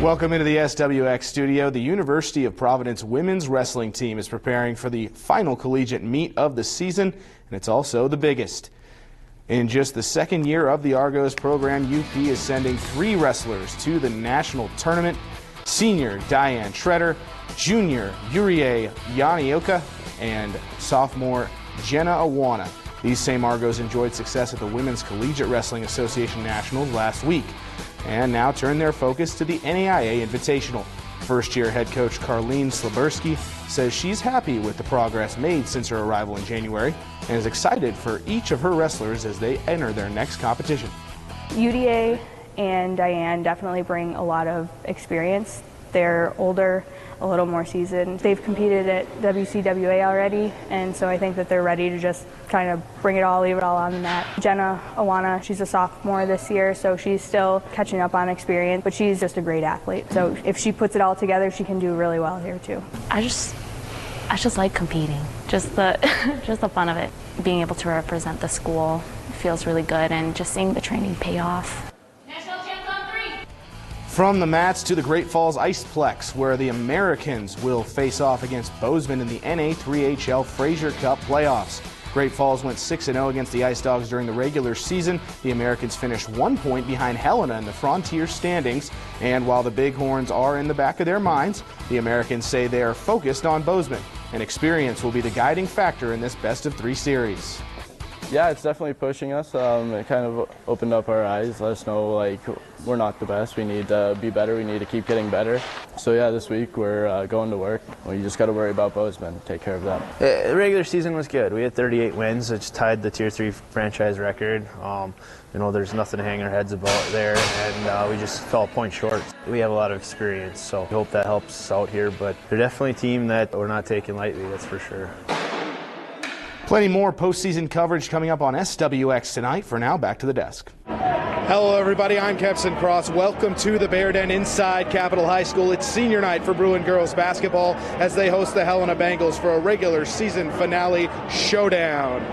Welcome into the SWX studio. The University of Providence women's wrestling team is preparing for the final collegiate meet of the season, and it's also the biggest. In just the second year of the Argos program, UP is sending 3 wrestlers to the national tournament. Senior Diane Schroeder, junior Yurie Yanioka, and sophomore Jenna Awana. These same Argos enjoyed success at the Women's Collegiate Wrestling Association Nationals last week, and now turn their focus to the NAIA Invitational. First-year head coach Carlene Slaberski says she's happy with the progress made since her arrival in January and is excited for each of her wrestlers as they enter their next competition. UDA and Diane definitely bring a lot of experience. They're older, a little more seasoned. They've competed at WCWA already, and so I think that they're ready to just kind of bring it all, leave it all on the mat. Jenna Awana, she's a sophomore this year, so she's still catching up on experience, but she's just a great athlete. So if she puts it all together, she can do really well here too. I just like competing, just the just the fun of it. Being able to represent the school feels really good, and just seeing the training pay off. From the mats to the Great Falls Iceplex, where the Americans will face off against Bozeman in the NA3HL Fraser Cup playoffs. Great Falls went 6-0 against the Ice Dogs during the regular season. The Americans finished 1 point behind Helena in the Frontier standings. And while the Bighorns are in the back of their minds, the Americans say they are focused on Bozeman, and experience will be the guiding factor in this best-of-3 series. Yeah, it's definitely pushing us. It kind of opened up our eyes, let us know like we're not the best. We need to be better. We need to keep getting better. So yeah, this week we're going to work. We just got to worry about Bozeman, take care of them. The regular season was good. We had 38 wins, which tied the Tier 3 franchise record. You know, there's nothing to hang our heads about there, and we just fell a point short. We have a lot of experience, so we hope that helps us out here. But they're definitely a team that we're not taking lightly, that's for sure. Plenty more postseason coverage coming up on SWX tonight. For now, back to the desk. Hello, everybody. I'm Kempson Cross. Welcome to the Bear Den inside Capitol High School. It's senior night for Bruin girls basketball as they host the Helena Bengals for a regular season finale showdown.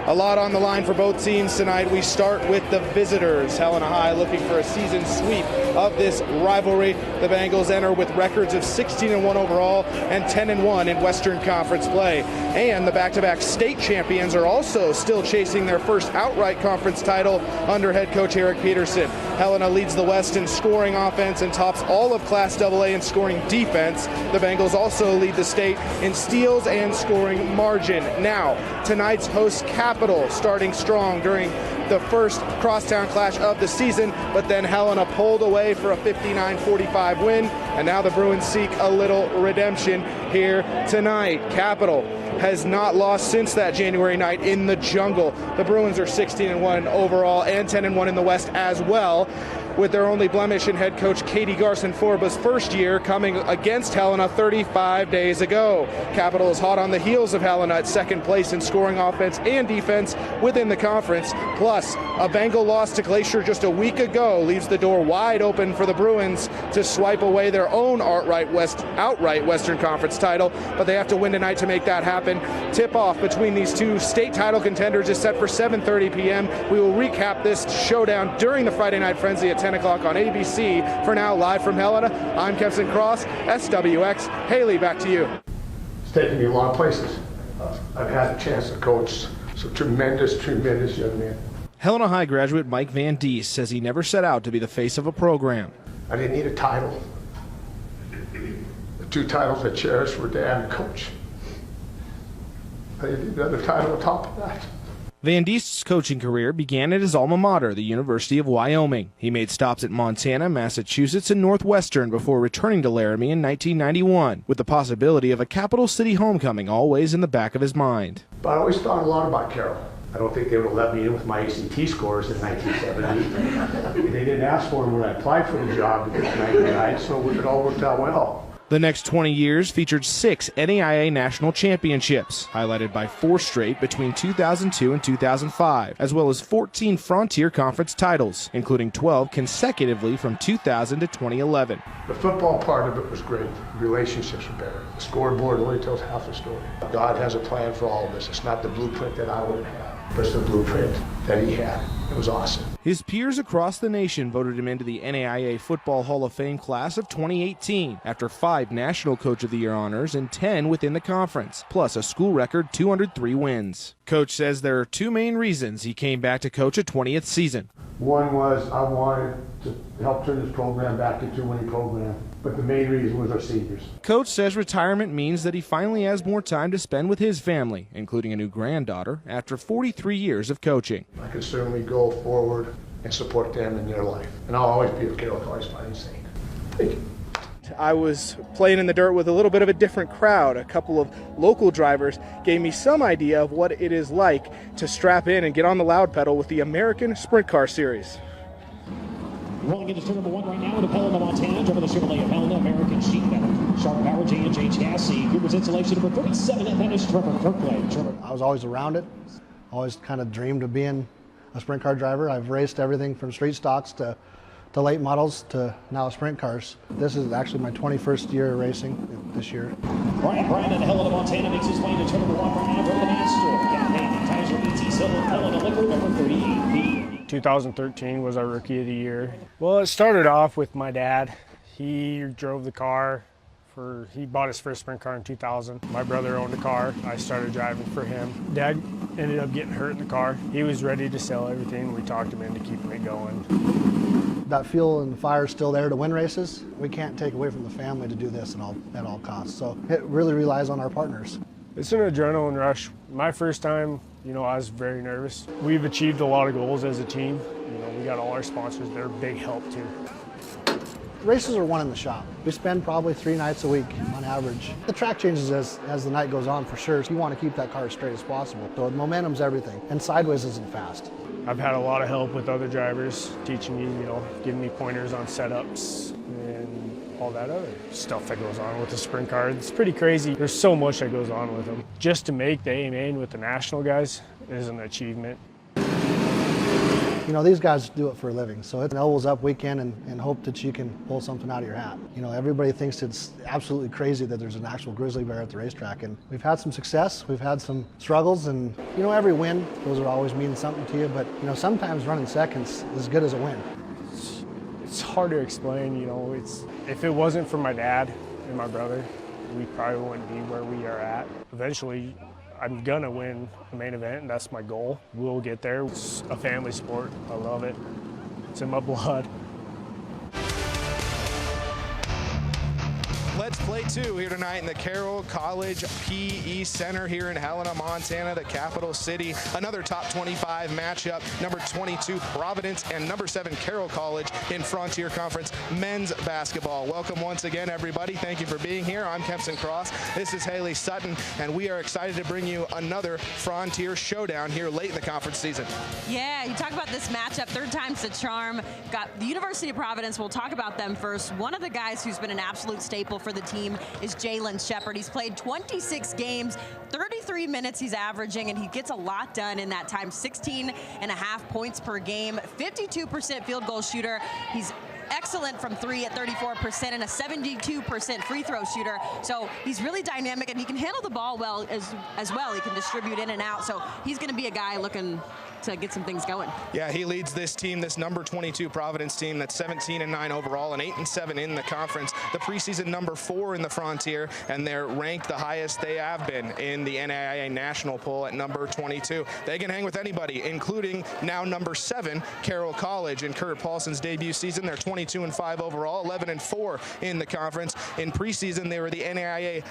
A lot on the line for both teams tonight. We start with the visitors. Helena High looking for a season sweep of this rivalry. The Bengals enter with records of 16-1 overall and 10-1 in Western Conference play. And the back-to-back state champions are also still chasing their first outright conference title under head coach Eric Peterson. Helena leads the West in scoring offense and tops all of Class AA in scoring defense. The Bengals also lead the state in steals and scoring margin. Now, tonight's host Capital starting strong during the first crosstown clash of the season, but then Helena pulled away for a 59-45 win, and now the Bruins seek a little redemption here tonight. Capital has not lost since that January night in the jungle. The Bruins are 16-1 overall and 10-1 in the West as well, with their only blemish in head coach Katie Garson-Forba's first year coming against Helena 35 days ago. Capital is hot on the heels of Helena at second place in scoring offense and defense within the conference. Plus, a Bengal loss to Glacier just a week ago leaves the door wide open for the Bruins to swipe away their own outright Western Conference title, but they have to win tonight to make that happen. Tip-off between these two state title contenders is set for 7:30 p.m. We will recap this showdown during the Friday Night Frenzy at 10 o'clock on ABC. For now, live from Helena, I'm Kempson Cross, SWX. Haley, back to you. It's taken me a lot of places. I've had a chance to coach some tremendous young men. Helena High graduate Mike Van Dies says he never set out to be the face of a program. I didn't need a title. The 2 titles I cherished were dad and coach. I didn't need another title on top of that. Van Dies' coaching career began at his alma mater, the University of Wyoming. He made stops at Montana, Massachusetts, and Northwestern before returning to Laramie in 1991, with the possibility of a Capital City homecoming always in the back of his mind. But I always thought a lot about Carroll. I don't think they would have let me in with my ACT scores in 1970. They didn't ask for them when I applied for the job in 1999, so it all worked out well. The next 20 years featured 6 NAIA national championships, highlighted by 4 straight between 2002 and 2005, as well as 14 Frontier Conference titles, including 12 consecutively from 2000 to 2011. The football part of it was great. Relationships were better. The scoreboard only tells half the story. God has a plan for all of this. It's not the blueprint that I would have had, but it's the blueprint that he had. It was awesome. His peers across the nation voted him into the NAIA Football Hall of Fame class of 2018 after 5 National Coach of the Year honors and 10 within the conference, plus a school record 203 wins. Coach says there are 2 main reasons he came back to coach a 20th season. One was I wanted to help turn this program back into a winning program, but the main reason was our seniors. Coach says retirement means that he finally has more time to spend with his family, including a new granddaughter, after 43 years of coaching. I can certainly go forward and support them in their life, and I'll always be a Carroll corresponding saint. Thank you. I was playing in the dirt with a little bit of a different crowd. A couple of local drivers gave me some idea of what it is like to strap in and get on the loud pedal with the American Sprint Car Series. Rolling into turn number 1 right now with Helena, Montana, driven the Chevrolet of Helena, American sheet metal, sharp power J&J chassis, Cooper's insulation number 37, and that is Trevor Kirkland. I was always around it, always kind of dreamed of being a sprint car driver. I've raced everything from street stocks to late models to now sprint cars. This is actually my 21st year racing this year. Brian in Helena, Montana makes his way to turn number 1 right now, driven the man store. Campaign, Tizer, BT Silver, Helena Liquor, number 38B. 2013 was our Rookie of the Year. Well, it started off with my dad. He drove the car. He bought his first sprint car in 2000. My brother owned a car. I started driving for him. Dad ended up getting hurt in the car. He was ready to sell everything. We talked him into keeping it going. That fuel and fire is still there to win races. We can't take away from the family to do this at all costs. So it really relies on our partners. It's an adrenaline rush. My first time, I was very nervous. We've achieved a lot of goals as a team. We got all our sponsors. They're a big help too. Races are won in the shop. We spend probably 3 nights a week on average. The track changes as the night goes on for sure. So you want to keep that car as straight as possible. So momentum's everything, and sideways isn't fast. I've had a lot of help with other drivers, teaching me, giving me pointers on setups and all that other stuff that goes on with the sprint car. It's pretty crazy. There's so much that goes on with them. Just to make the A-main with the national guys is an achievement. These guys do it for a living, so it's an elbows up weekend and hope that you can pull something out of your hat. Everybody thinks it's absolutely crazy that there's an actual grizzly bear at the racetrack, and we've had some success, we've had some struggles, and every win, those are always mean something to you, but sometimes running second's is as good as a win. It's hard to explain, if it wasn't for my dad and my brother, we probably wouldn't be where we are at. Eventually, I'm gonna win the main event, and that's my goal. We'll get there. It's a family sport. I love it. It's in my blood. Let's play 2 here tonight in the Carroll College PE Center here in Helena, Montana, the capital city. Another top 25 matchup. Number 22 Providence and number 7 Carroll College in Frontier Conference men's basketball. Welcome once again, everybody. Thank you for being here. I'm Kempson Cross. This is Haley Sutton, and we are excited to bring you another Frontier showdown here late in the conference season. Yeah, you talk about this matchup, 3rd time's the charm. Got the University of Providence. We'll talk about them first. One of the guys who's been an absolute staple for the team is Jalen Shepard. He's played 26 games, 33 minutes he's averaging, and he gets a lot done in that time. 16.5 points per game, 52% field goal shooter. He's excellent from 3 at 34% and a 72% free throw shooter. So he's really dynamic, and he can handle the ball well as well. He can distribute in and out. So he's going to be a guy looking to get some things going. Yeah, he leads this team, this number 22 Providence team that's 17-9 overall and 8-7 in the conference. The preseason number 4 in the Frontier, and they're ranked the highest they have been in the NAIA national poll at number 22. They can hang with anybody, including now number 7 Carroll College in Kurt Paulson's debut season. They're 22-5 overall, 11-4 in the conference. In preseason, they were the NAIA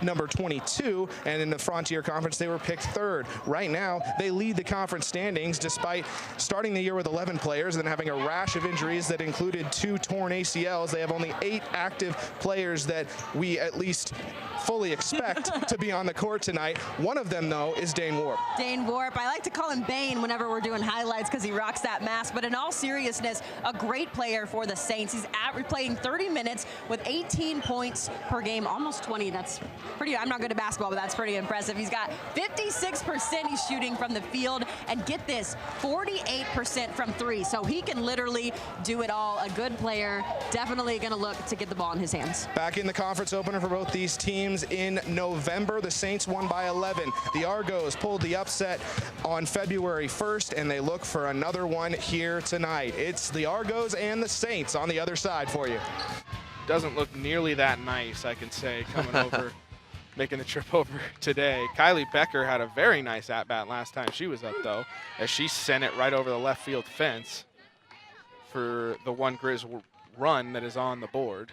number 22, and in the Frontier Conference, they were picked 3rd. Right now, they lead the conference standings despite starting the year with 11 players and having a rash of injuries that included 2 torn ACLs. They have only 8 active players that we at least fully expect to be on the court tonight. One of them, though, is Dane Warp. Dane Warp. I like to call him Bane whenever we're doing highlights because he rocks that mask, but in all seriousness, a great player for the the Saints. He's playing 30 minutes with 18 points per game, almost 20. That's pretty, I'm not good at basketball, but that's pretty impressive. He's got 56% he's shooting from the field, and get this, 48% from three. So he can literally do it all. A good player, definitely going to look to get the ball in his hands. Back in the conference opener for both these teams in November, the Saints won by 11. The Argos pulled the upset on February 1st, and they look for another one here tonight. It's the Argos and the Saints on the other side for you. Doesn't look nearly that nice, I can say, coming over, making the trip over today. Kylie Becker had a very nice at-bat last time she was up, though, as she sent it right over the left field fence for the one Grizz run that is on the board.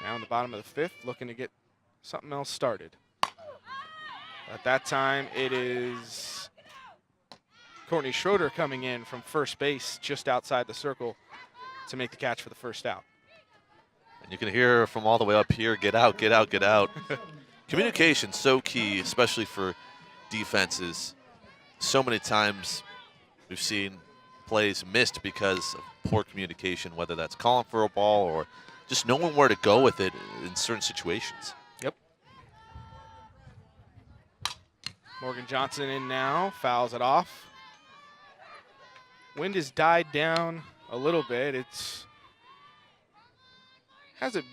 Now in the bottom of the fifth, looking to get something else started. At that time, it is Courtney Schroeder coming in from first base just outside the circle to make the catch for the first out. And you can hear from all the way up here, get out, get out, get out. Communication so key, especially for defenses. So many times we've seen plays missed because of poor communication, whether that's calling for a ball or just knowing where to go with it in certain situations. Yep. Morgan Johnson in now, fouls it off. Wind has died down a little bit. Hasn't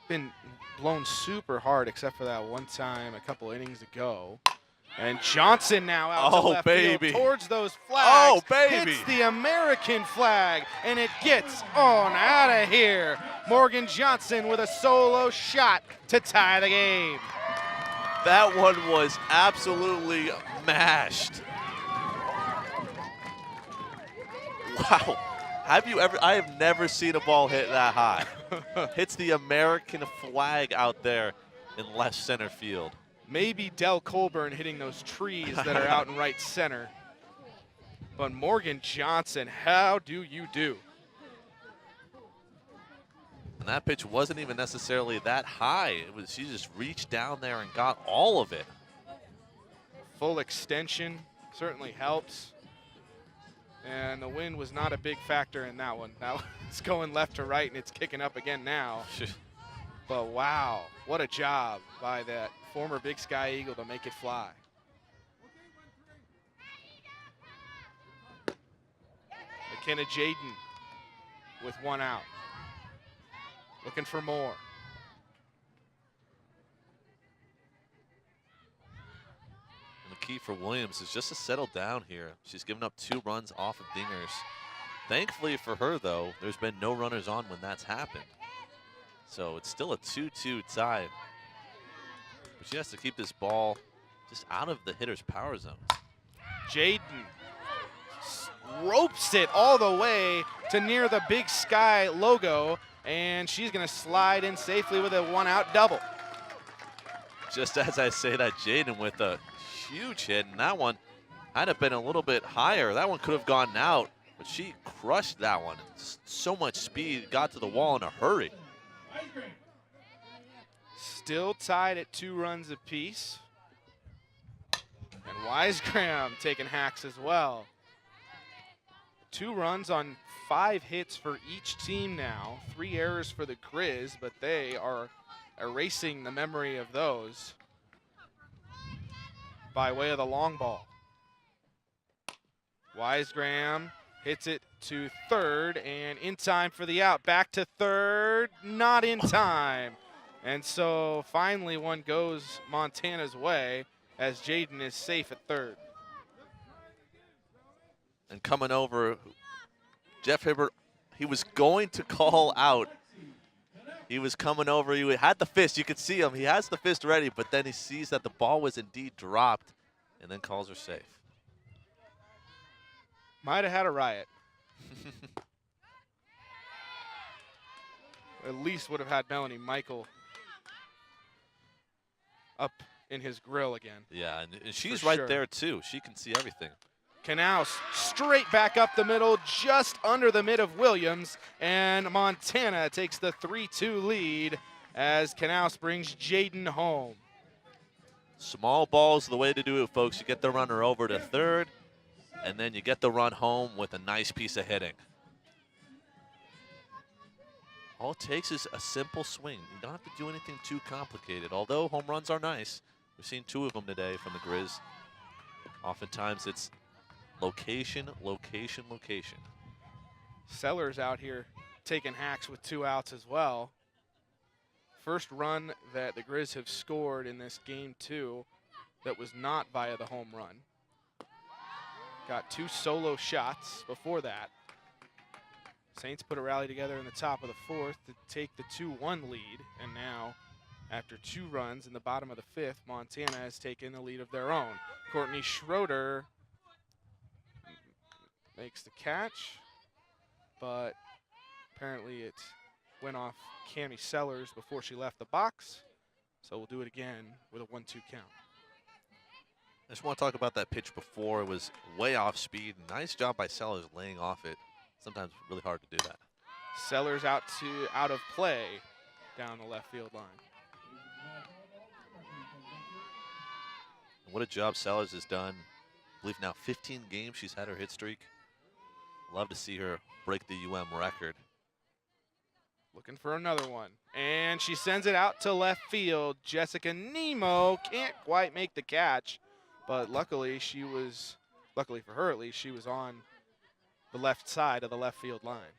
been blown super hard except for that one time a couple innings ago. And Johnson now out to left field towards those flags. Oh, baby. Hits the American flag, and it gets on out of here. Morgan Johnson with a solo shot to tie the game. That one was absolutely mashed. Wow. I have never seen a ball hit that high. Hits the American flag out there in left center field. Maybe Del Colburn hitting those trees that are out in right center. But Morgan Johnson, how do you do? And that pitch wasn't even necessarily that high. She just reached down there and got all of it. Full extension certainly helps. And the wind was not a big factor in that one. Now it's going left to right, and it's kicking up again now. But wow, what a job by that former Big Sky Eagle to make it fly. McKenna Jaden with one out. Looking for more. And the key for Williams is just to settle down here. She's given up 2 runs off of dingers. Thankfully for her, though, there's been no runners on when that's happened. So it's still a 2-2 tie. But she has to keep this ball just out of the hitter's power zone. Jaden ropes it all the way to near the Big Sky logo, and she's going to slide in safely with a one-out double. Just as I say that, Jaden with a huge hit, and that one had have been a little bit higher. That one could have gone out, but she crushed that one. So much speed, got to the wall in a hurry. Still tied at 2 runs apiece. And Wisegram taking hacks as well. 2 runs on 5 hits for each team now. 3 errors for the Grizz, but they are erasing the memory of those by way of the long ball. Wisegram hits it to third, and in time for the out. Back to third, not in time. And so finally one goes Montana's way as Jaden is safe at third. And coming over, Jeff Hibbert, he was going to call out. He was coming over, he had the fist, you could see him, he has the fist ready, but then he sees that the ball was indeed dropped and then calls her safe. Might have had a riot. At least would have had Melanie Michael up in his grill again. Yeah, and she's right there too. She can see everything. Knaus straight back up the middle, just under the mid of Williams, and Montana takes the 3-2 lead as Knaus brings Jaden home. Small ball's the way to do it, folks. You get the runner over to third, and then you get the run home with a nice piece of hitting. All it takes is a simple swing. You don't have to do anything too complicated. Although home runs are nice, we've seen 2 of them today from the Grizz. Oftentimes it's location, location, location. Sellers out here taking hacks with 2 outs as well. First run that the Grizz have scored in this game 2 that was not via the home run. Got 2 solo shots before that. Saints put a rally together in the top of the 4th to take the 2-1 lead, and now after 2 runs in the bottom of the 5th, Montana has taken the lead of their own. Courtney Schroeder makes the catch, but apparently it went off Cami Sellers before she left the box, so we'll do it again with a 1-2 count. I just want to talk about that pitch before. It was way off speed. Nice job by Sellers laying off it. Sometimes really hard to do that. Sellers out of play down the left field line. And what a job Sellers has done. I believe now 15 games she's had her hit streak. Love to see her break the UM record. Looking for another one. And she sends it out to left field. Jessica Nemo can't quite make the catch, but luckily for her at least, she was on the left side of the left field line.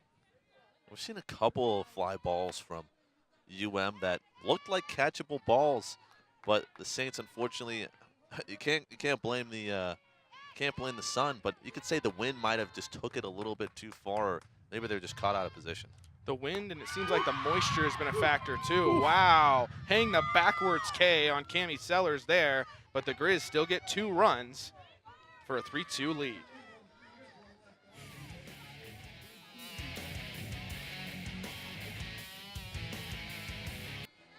We've seen a couple of fly balls from UM that looked like catchable balls, but the Saints, unfortunately, you can't blame the sun, but you could say the wind might have just took it a little bit too far, or maybe they're just caught out of position. The wind, and it seems like the moisture has been a factor too. Wow, hang the backwards K on Cami Sellers there, but the Grizz still get 2 runs for a 3-2 lead.